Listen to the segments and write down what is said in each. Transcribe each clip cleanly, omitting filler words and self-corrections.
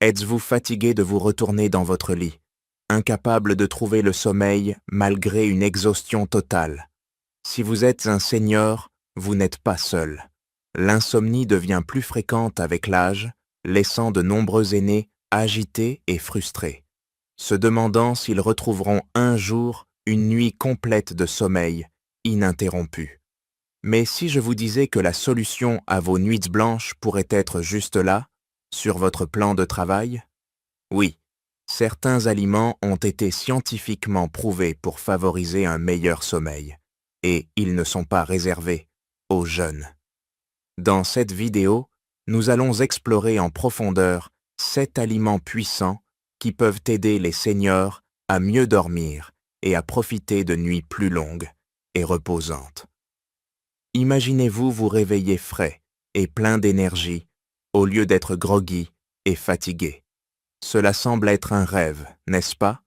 Êtes-vous fatigué de vous retourner dans votre lit, incapable de trouver le sommeil malgré une exhaustion totale? Si vous êtes un senior, vous n'êtes pas seul. L'insomnie devient plus fréquente avec l'âge, laissant de nombreux aînés agités et frustrés, se demandant s'ils retrouveront un jour une nuit complète de sommeil, ininterrompue. Mais si je vous disais que la solution à vos nuits blanches pourrait être juste là, sur votre plan de travail? Oui, certains aliments ont été scientifiquement prouvés pour favoriser un meilleur sommeil, et ils ne sont pas réservés aux jeunes. Dans cette vidéo, nous allons explorer en profondeur 7 aliments puissants qui peuvent aider les seniors à mieux dormir et à profiter de nuits plus longues et reposantes. Imaginez-vous vous réveiller frais et plein d'énergie au lieu d'être groggy et fatigué. Cela semble être un rêve, n'est-ce pas?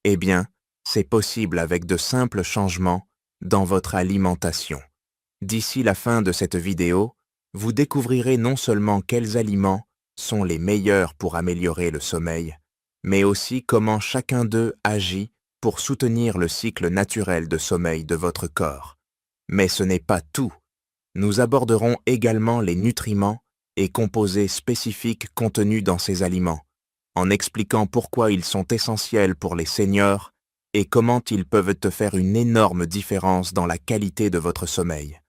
Eh bien, c'est possible avec de simples changements dans votre alimentation. D'ici la fin de cette vidéo, vous découvrirez non seulement quels aliments sont les meilleurs pour améliorer le sommeil, mais aussi comment chacun d'eux agit pour soutenir le cycle naturel de sommeil de votre corps. Mais ce n'est pas tout. Nous aborderons également les nutriments et composés spécifiques contenus dans ces aliments, en expliquant pourquoi ils sont essentiels pour les seniors et comment ils peuvent te faire une énorme différence dans la qualité de votre sommeil.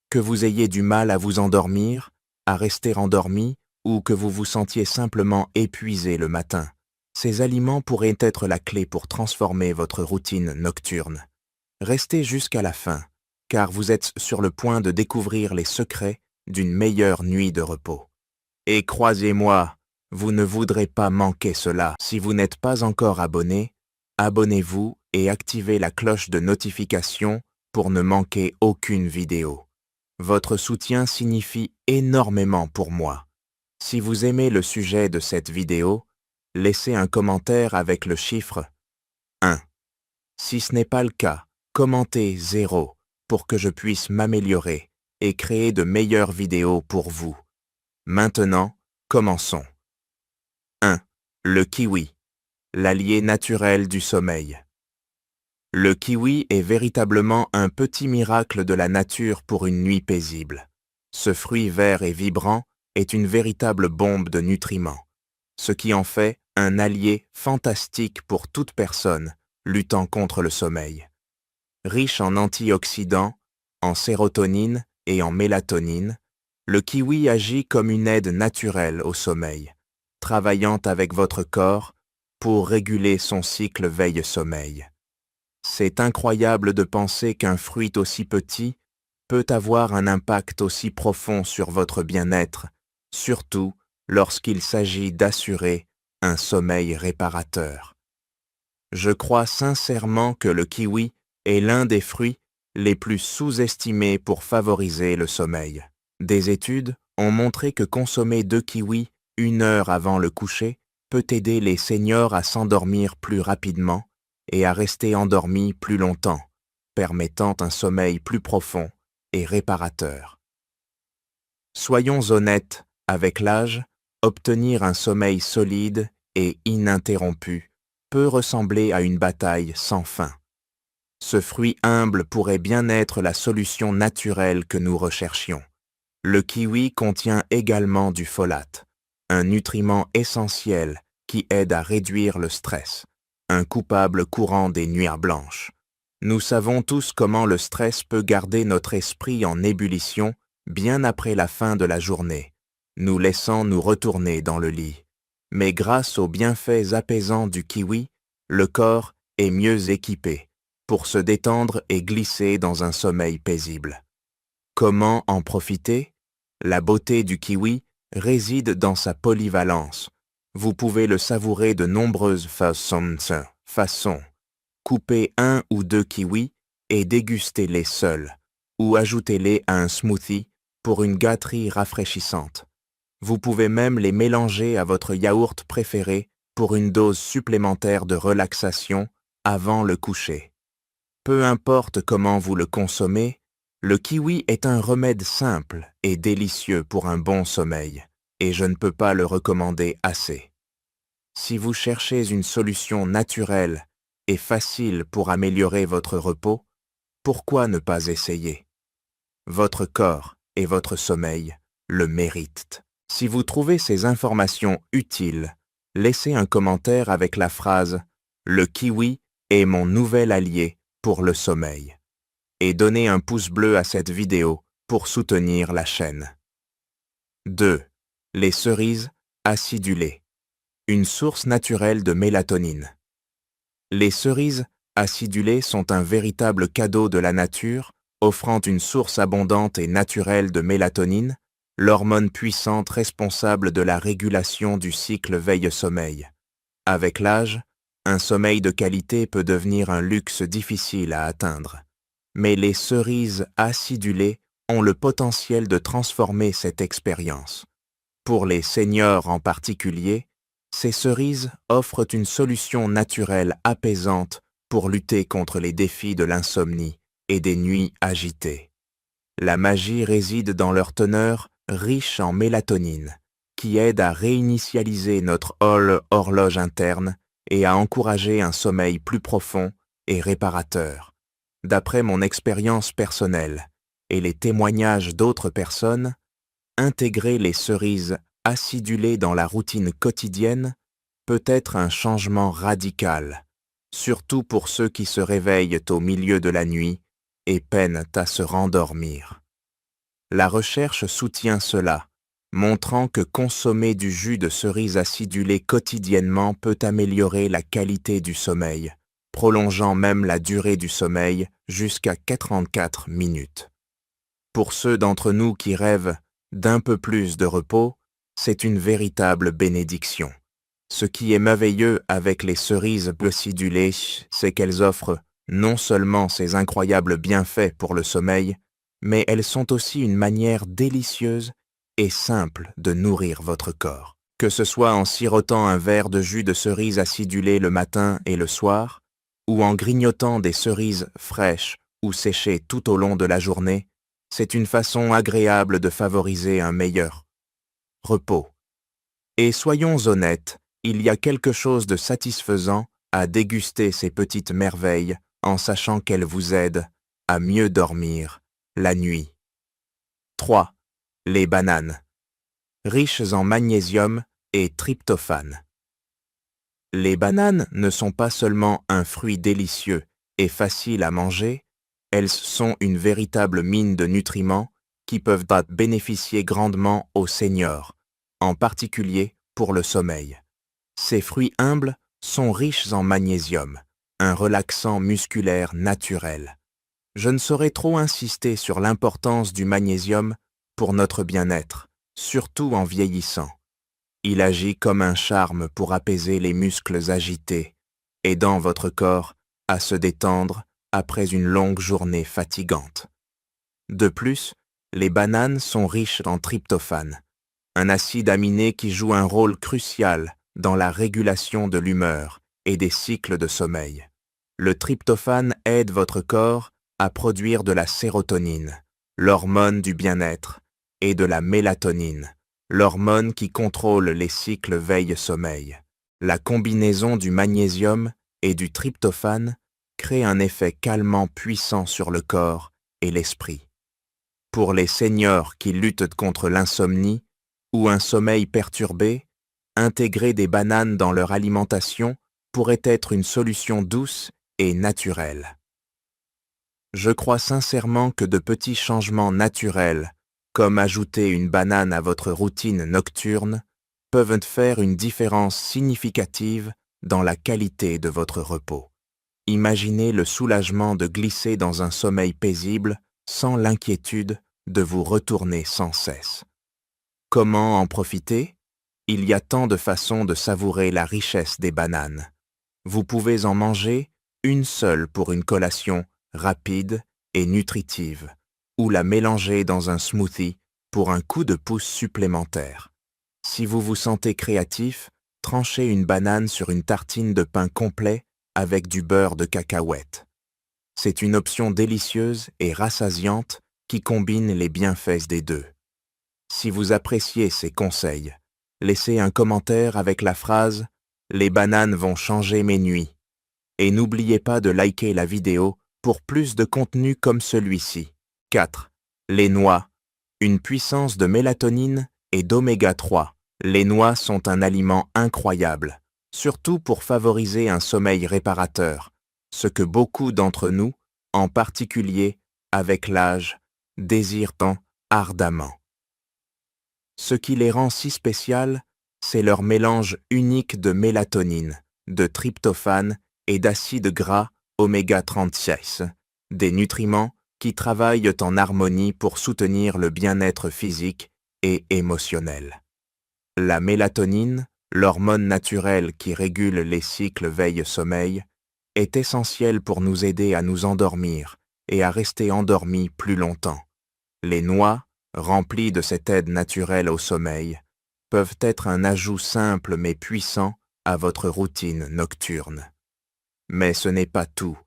Que vous ayez du mal à vous endormir, à rester endormi ou que vous vous sentiez simplement épuisé le matin, ces aliments pourraient être la clé pour transformer votre routine nocturne. Restez jusqu'à la fin, car vous êtes sur le point de découvrir les secrets d'une meilleure nuit de repos. Et croyez-moi, vous ne voudrez pas manquer cela. Si vous n'êtes pas encore abonné, abonnez-vous et activez la cloche de notification pour ne manquer aucune vidéo. Votre soutien signifie énormément pour moi. Si vous aimez le sujet de cette vidéo, laissez un commentaire avec le chiffre 1. Si ce n'est pas le cas, commentez 0 pour que je puisse m'améliorer et créer de meilleures vidéos pour vous. Maintenant, commençons. 1. Le kiwi, l'allié naturel du sommeil. Le kiwi est véritablement un petit miracle de la nature pour une nuit paisible. Ce fruit vert et vibrant est une véritable bombe de nutriments, ce qui en fait un allié fantastique pour toute personne luttant contre le sommeil. Riche en antioxydants, en sérotonine et en mélatonine, le kiwi agit comme une aide naturelle au sommeil, travaillant avec votre corps pour réguler son cycle veille-sommeil. C'est incroyable de penser qu'un fruit aussi petit peut avoir un impact aussi profond sur votre bien-être, surtout lorsqu'il s'agit d'assurer un sommeil réparateur. Je crois sincèrement que le kiwi est l'un des fruits les plus sous-estimés pour favoriser le sommeil. Des études ont montré que consommer 2 kiwis 1 heure avant le coucher peut aider les seniors à s'endormir plus rapidement et à rester endormis plus longtemps, permettant un sommeil plus profond et réparateur. Soyons honnêtes, avec l'âge, obtenir un sommeil solide et ininterrompu peut ressembler à une bataille sans fin. Ce fruit humble pourrait bien être la solution naturelle que nous recherchions. Le kiwi contient également du folate, un nutriment essentiel qui aide à réduire le stress, un coupable courant des nuits blanches. Nous savons tous comment le stress peut garder notre esprit en ébullition bien après la fin de la journée, nous laissant nous retourner dans le lit. Mais grâce aux bienfaits apaisants du kiwi, le corps est mieux équipé pour se détendre et glisser dans un sommeil paisible. Comment en profiter? La beauté du kiwi réside dans sa polyvalence. Vous pouvez le savourer de nombreuses façons. Coupez 1 ou 2 kiwis et dégustez-les seuls, ou ajoutez-les à un smoothie pour une gâterie rafraîchissante. Vous pouvez même les mélanger à votre yaourt préféré pour une dose supplémentaire de relaxation avant le coucher. Peu importe comment vous le consommez, le kiwi est un remède simple et délicieux pour un bon sommeil, et je ne peux pas le recommander assez. Si vous cherchez une solution naturelle et facile pour améliorer votre repos, pourquoi ne pas essayer? Votre corps et votre sommeil le méritent. Si vous trouvez ces informations utiles, laissez un commentaire avec la phrase « Le kiwi est mon nouvel allié pour le sommeil » et donnez un pouce bleu à cette vidéo pour soutenir la chaîne. 2. Les cerises acidulées. Une source naturelle de mélatonine. Les cerises acidulées sont un véritable cadeau de la nature, offrant une source abondante et naturelle de mélatonine, l'hormone puissante responsable de la régulation du cycle veille-sommeil. Avec l'âge, un sommeil de qualité peut devenir un luxe difficile à atteindre. Mais les cerises acidulées ont le potentiel de transformer cette expérience. Pour les seniors en particulier, ces cerises offrent une solution naturelle apaisante pour lutter contre les défis de l'insomnie et des nuits agitées. La magie réside dans leur teneur riche en mélatonine, qui aide à réinitialiser notre horloge interne et à encourager un sommeil plus profond et réparateur. D'après mon expérience personnelle et les témoignages d'autres personnes, intégrer les cerises acidulées dans la routine quotidienne peut être un changement radical, surtout pour ceux qui se réveillent au milieu de la nuit et peinent à se rendormir. La recherche soutient cela, montrant que consommer du jus de cerise acidulé quotidiennement peut améliorer la qualité du sommeil, prolongeant même la durée du sommeil jusqu'à 44 minutes. Pour ceux d'entre nous qui rêvent d'un peu plus de repos, c'est une véritable bénédiction. Ce qui est merveilleux avec les cerises acidulées, c'est qu'elles offrent non seulement ces incroyables bienfaits pour le sommeil, mais elles sont aussi une manière délicieuse et simple de nourrir votre corps. Que ce soit en sirotant un verre de jus de cerise acidulé le matin et le soir, ou en grignotant des cerises fraîches ou séchées tout au long de la journée, c'est une façon agréable de favoriser un meilleur repos. Et soyons honnêtes, il y a quelque chose de satisfaisant à déguster ces petites merveilles en sachant qu'elles vous aident à mieux dormir la nuit. 3. Les bananes. Riches en magnésium et tryptophane. Les bananes ne sont pas seulement un fruit délicieux et facile à manger, elles sont une véritable mine de nutriments qui peuvent bénéficier grandement aux seniors, en particulier pour le sommeil. Ces fruits humbles sont riches en magnésium, un relaxant musculaire naturel. Je ne saurais trop insister sur l'importance du magnésium pour notre bien-être, surtout en vieillissant. Il agit comme un charme pour apaiser les muscles agités, aidant votre corps à se détendre après une longue journée fatigante. De plus, les bananes sont riches en tryptophane, un acide aminé qui joue un rôle crucial dans la régulation de l'humeur et des cycles de sommeil. Le tryptophane aide votre corps à produire de la sérotonine, l'hormone du bien-être, et de la mélatonine, l'hormone qui contrôle les cycles veille-sommeil. La combinaison du magnésium et du tryptophane crée un effet calmant puissant sur le corps et l'esprit. Pour les seniors qui luttent contre l'insomnie ou un sommeil perturbé, intégrer des bananes dans leur alimentation pourrait être une solution douce et naturelle. Je crois sincèrement que de petits changements naturels, comme ajouter une banane à votre routine nocturne, peuvent faire une différence significative dans la qualité de votre repos. Imaginez le soulagement de glisser dans un sommeil paisible sans l'inquiétude de vous retourner sans cesse. Comment en profiter? Il y a tant de façons de savourer la richesse des bananes. Vous pouvez en manger une seule pour une collation rapide et nutritive, ou la mélanger dans un smoothie pour un coup de pouce supplémentaire. Si vous vous sentez créatif, tranchez une banane sur une tartine de pain complet avec du beurre de cacahuète. C'est une option délicieuse et rassasiante qui combine les bienfaits des deux. Si vous appréciez ces conseils, laissez un commentaire avec la phrase Les bananes vont changer mes nuits. Et n'oubliez pas de liker la vidéo pour plus de contenu comme celui-ci. 4. Les noix. Une puissance de mélatonine et d'oméga 3. Les noix sont un aliment incroyable, surtout pour favoriser un sommeil réparateur, ce que beaucoup d'entre nous, en particulier avec l'âge, désirent tant ardemment. Ce qui les rend si spéciales, c'est leur mélange unique de mélatonine, de tryptophane et d'acides gras oméga 36, des nutriments qui travaillent en harmonie pour soutenir le bien-être physique et émotionnel. La mélatonine, l'hormone naturelle qui régule les cycles veille-sommeil, est essentielle pour nous aider à nous endormir et à rester endormis plus longtemps. Les noix, remplies de cette aide naturelle au sommeil, peuvent être un ajout simple mais puissant à votre routine nocturne. Mais ce n'est pas tout.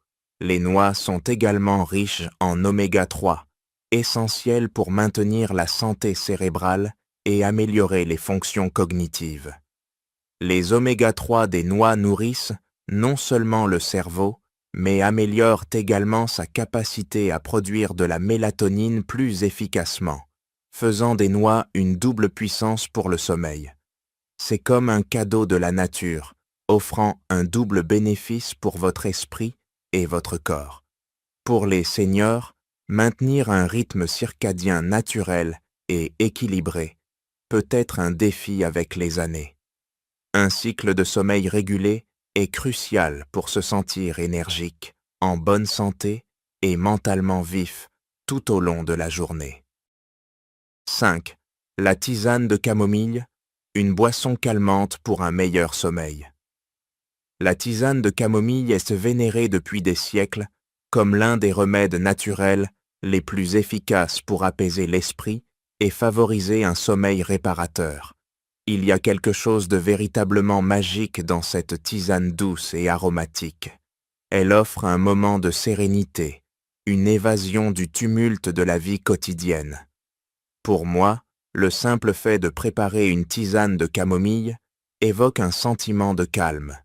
Les noix sont également riches en oméga 3, essentiels pour maintenir la santé cérébrale et améliorer les fonctions cognitives. Les oméga 3 des noix nourrissent non seulement le cerveau, mais améliorent également sa capacité à produire de la mélatonine plus efficacement, faisant des noix une double puissance pour le sommeil. C'est comme un cadeau de la nature, offrant un double bénéfice pour votre esprit et votre corps. Pour les seniors, maintenir un rythme circadien naturel et équilibré peut être un défi avec les années. Un cycle de sommeil régulé est crucial pour se sentir énergique, en bonne santé et mentalement vif tout au long de la journée. 5. La tisane de camomille, une boisson calmante pour un meilleur sommeil. La tisane de camomille est vénérée depuis des siècles comme l'un des remèdes naturels les plus efficaces pour apaiser l'esprit et favoriser un sommeil réparateur. Il y a quelque chose de véritablement magique dans cette tisane douce et aromatique. Elle offre un moment de sérénité, une évasion du tumulte de la vie quotidienne. Pour moi, le simple fait de préparer une tisane de camomille évoque un sentiment de calme,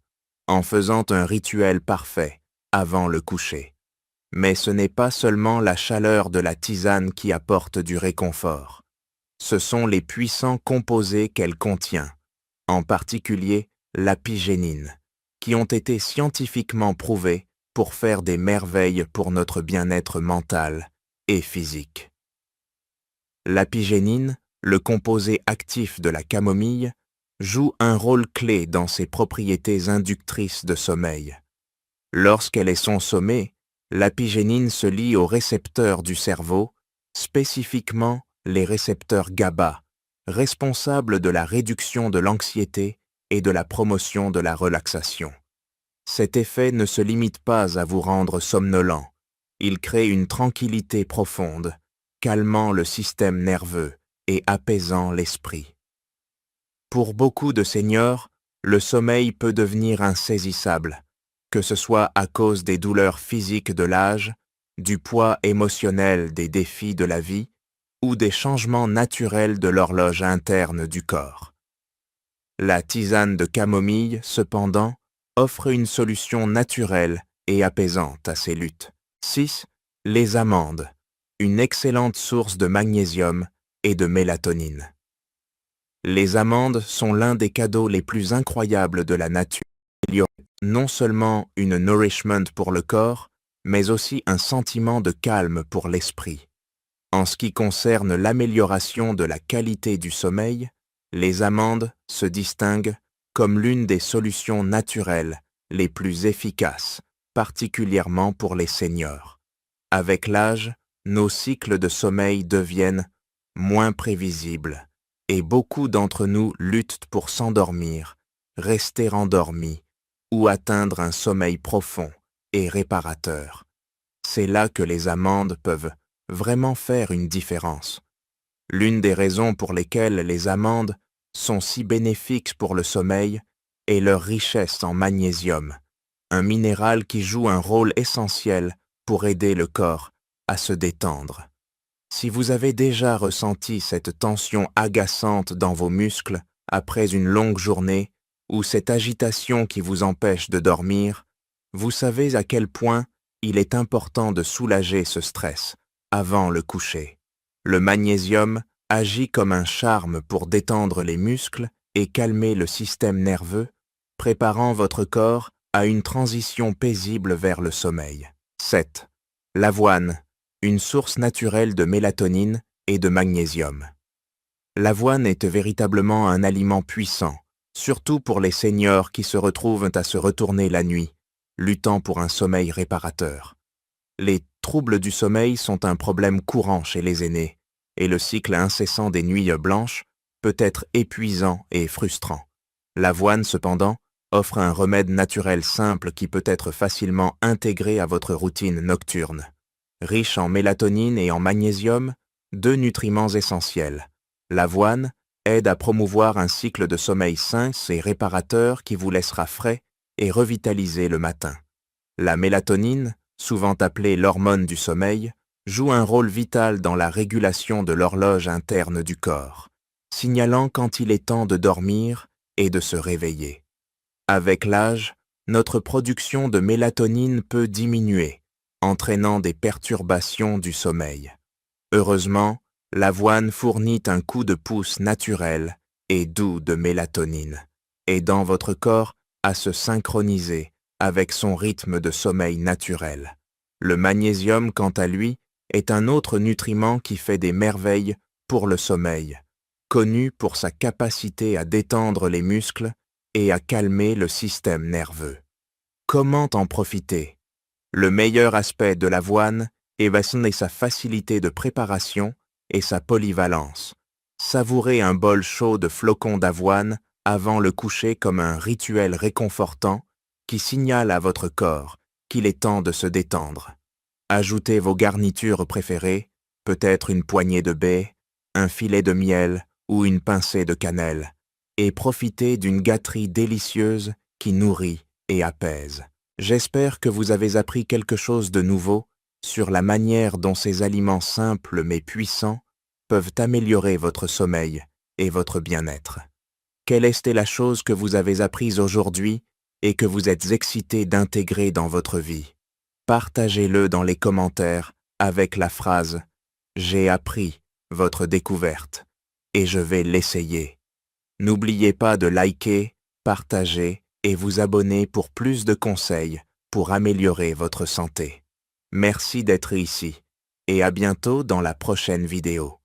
en faisant un rituel parfait avant le coucher. Mais ce n'est pas seulement la chaleur de la tisane qui apporte du réconfort. Ce sont les puissants composés qu'elle contient, en particulier l'apigénine, qui ont été scientifiquement prouvés pour faire des merveilles pour notre bien-être mental et physique. L'apigénine, le composé actif de la camomille, joue un rôle clé dans ses propriétés inductrices de sommeil. Lorsqu'elle est consommée, l'apigénine se lie aux récepteurs du cerveau, spécifiquement les récepteurs GABA, responsables de la réduction de l'anxiété et de la promotion de la relaxation. Cet effet ne se limite pas à vous rendre somnolent, il crée une tranquillité profonde, calmant le système nerveux et apaisant l'esprit. Pour beaucoup de seniors, le sommeil peut devenir insaisissable, que ce soit à cause des douleurs physiques de l'âge, du poids émotionnel des défis de la vie ou des changements naturels de l'horloge interne du corps. La tisane de camomille, cependant, offre une solution naturelle et apaisante à ces luttes. 6. Les amandes, une excellente source de magnésium et de mélatonine. Les amandes sont l'un des cadeaux les plus incroyables de la nature. Il y a non seulement une nourishment pour le corps, mais aussi un sentiment de calme pour l'esprit. En ce qui concerne l'amélioration de la qualité du sommeil, les amandes se distinguent comme l'une des solutions naturelles les plus efficaces, particulièrement pour les seniors. Avec l'âge, nos cycles de sommeil deviennent moins prévisibles et beaucoup d'entre nous luttent pour s'endormir, rester endormis ou atteindre un sommeil profond et réparateur. C'est là que les amandes peuvent vraiment faire une différence. L'une des raisons pour lesquelles les amandes sont si bénéfiques pour le sommeil est leur richesse en magnésium, un minéral qui joue un rôle essentiel pour aider le corps à se détendre. Si vous avez déjà ressenti cette tension agaçante dans vos muscles après une longue journée, ou cette agitation qui vous empêche de dormir, vous savez à quel point il est important de soulager ce stress avant le coucher. Le magnésium agit comme un charme pour détendre les muscles et calmer le système nerveux, préparant votre corps à une transition paisible vers le sommeil. 7. L'avoine, une source naturelle de mélatonine et de magnésium. L'avoine est véritablement un aliment puissant, surtout pour les seniors qui se retrouvent à se retourner la nuit, luttant pour un sommeil réparateur. Les troubles du sommeil sont un problème courant chez les aînés, et le cycle incessant des nuits blanches peut être épuisant et frustrant. L'avoine, cependant, offre un remède naturel simple qui peut être facilement intégré à votre routine nocturne. Riche en mélatonine et en magnésium, deux nutriments essentiels. L'avoine aide à promouvoir un cycle de sommeil sain et réparateur qui vous laissera frais et revitalisé le matin. La mélatonine, souvent appelée l'hormone du sommeil, joue un rôle vital dans la régulation de l'horloge interne du corps, signalant quand il est temps de dormir et de se réveiller. Avec l'âge, notre production de mélatonine peut diminuer, entraînant des perturbations du sommeil. Heureusement, l'avoine fournit un coup de pouce naturel et doux de mélatonine, aidant votre corps à se synchroniser avec son rythme de sommeil naturel. Le magnésium, quant à lui, est un autre nutriment qui fait des merveilles pour le sommeil, connu pour sa capacité à détendre les muscles et à calmer le système nerveux. Comment en profiter? Le meilleur aspect de l'avoine est sa facilité de préparation et sa polyvalence. Savourez un bol chaud de flocons d'avoine avant le coucher comme un rituel réconfortant qui signale à votre corps qu'il est temps de se détendre. Ajoutez vos garnitures préférées, peut-être une poignée de baies, un filet de miel ou une pincée de cannelle, et profitez d'une gâterie délicieuse qui nourrit et apaise. J'espère que vous avez appris quelque chose de nouveau sur la manière dont ces aliments simples mais puissants peuvent améliorer votre sommeil et votre bien-être. Quelle était la chose que vous avez apprise aujourd'hui et que vous êtes excité d'intégrer dans votre vie? Partagez-le dans les commentaires avec la phrase « J'ai appris votre découverte et je vais l'essayer ». N'oubliez pas de liker, partager et vous abonner pour plus de conseils pour améliorer votre santé. Merci d'être ici et à bientôt dans la prochaine vidéo.